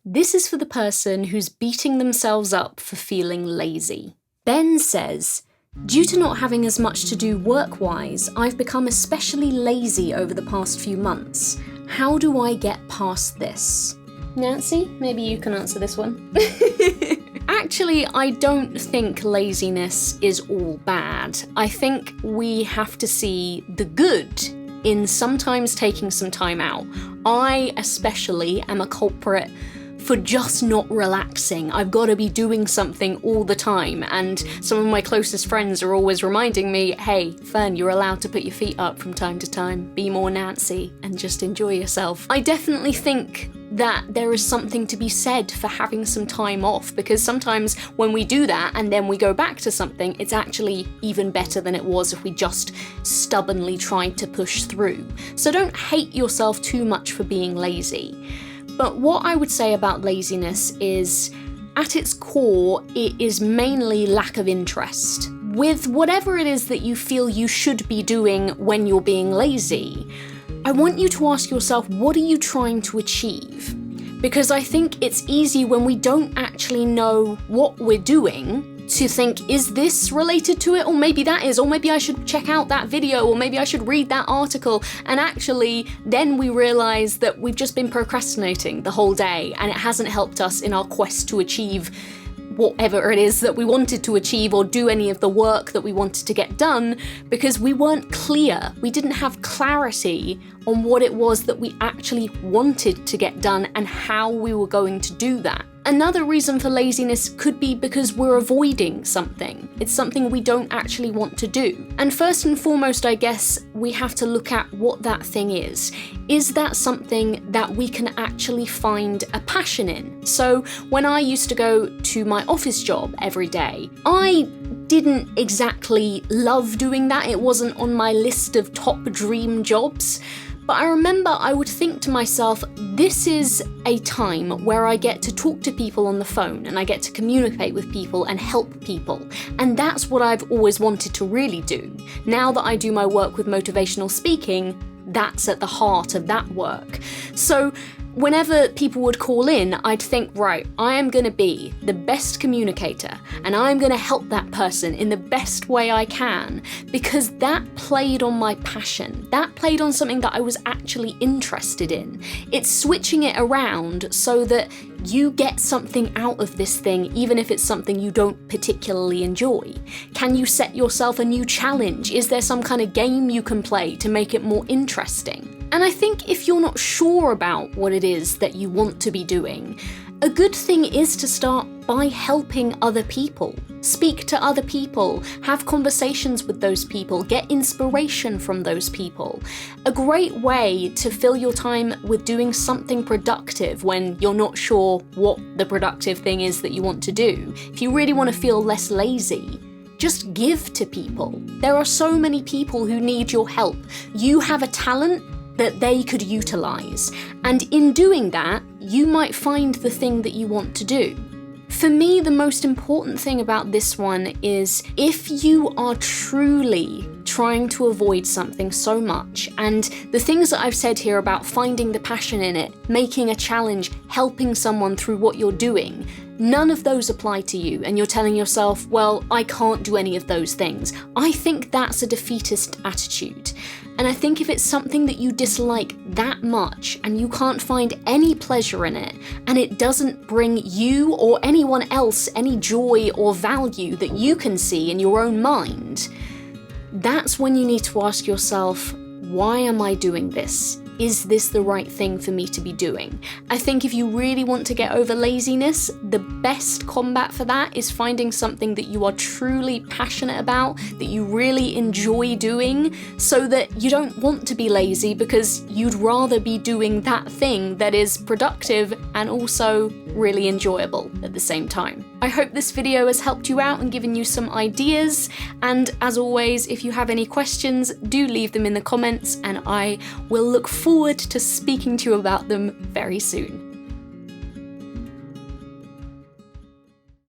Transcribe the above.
This is for the person who's beating themselves up for feeling lazy. Ben says, due to not having as much to do work-wise, I've become especially lazy over the past few months. How do I get past this? Nancy, maybe you can answer this one. Actually, I don't think laziness is all bad. I think we have to see the good in sometimes taking some time out. I especially am a culprit for just not relaxing. I've got to be doing something all the time, and some of my closest friends are always reminding me, hey, Fern, you're allowed to put your feet up from time to time, be more Nancy, and just enjoy yourself. I definitely think that there is something to be said for having some time off, because sometimes when we do that and then we go back to something, it's actually even better than it was if we just stubbornly tried to push through. So don't hate yourself too much for being lazy. But what I would say about laziness is, at its core, it is mainly lack of interest. With whatever it is that you feel you should be doing when you're being lazy, I want you to ask yourself, what are you trying to achieve? Because I think it's easy when we don't actually know what we're doing to think, is this related to it? Or maybe that is, or maybe I should check out that video, or maybe I should read that article. And actually, then we realize that we've just been procrastinating the whole day, and it hasn't helped us in our quest to achieve whatever it is that we wanted to achieve, or do any of the work that we wanted to get done, because we weren't clear. We didn't have clarity on what it was that we actually wanted to get done and how we were going to do that. Another reason for laziness could be because we're avoiding something. It's something we don't actually want to do. And first and foremost, I guess, we have to look at what that thing is. Is that something that we can actually find a passion in? So when I used to go to my office job every day, I didn't exactly love doing that. It wasn't on my list of top dream jobs. But I remember I would think to myself, this is a time where I get to talk to people on the phone, and I get to communicate with people and help people. And that's what I've always wanted to really do. Now that I do my work with motivational speaking, that's at the heart of that work. So whenever people would call in, I'd think, right, I am going to be the best communicator, and I'm going to help that person in the best way I can, because that played on my passion. That played on something that I was actually interested in. It's switching it around so that you get something out of this thing, even if it's something you don't particularly enjoy. Can you set yourself a new challenge? Is there some kind of game you can play to make it more interesting? And I think if you're not sure about what it is that you want to be doing, a good thing is to start by helping other people. Speak to other people, have conversations with those people, get inspiration from those people. A great way to fill your time with doing something productive when you're not sure what the productive thing is that you want to do. If you really want to feel less lazy, just give to people. There are so many people who need your help. You have a talent that they could utilize. And in doing that, you might find the thing that you want to do. For me, the most important thing about this one is, if you are truly trying to avoid something so much, and the things that I've said here about finding the passion in it, making a challenge, helping someone through what you're doing, none of those apply to you, and you're telling yourself, well, I can't do any of those things. I think that's a defeatist attitude. And I think if it's something that you dislike that much and you can't find any pleasure in it, and it doesn't bring you or anyone else any joy or value that you can see in your own mind, that's when you need to ask yourself, why am I doing this? Is this the right thing for me to be doing? I think if you really want to get over laziness, the best combat for that is finding something that you are truly passionate about, that you really enjoy doing, so that you don't want to be lazy because you'd rather be doing that thing that is productive and also really enjoyable at the same time. I hope this video has helped you out and given you some ideas, and as always, if you have any questions, do leave them in the comments and I will look forward to speaking to you about them very soon.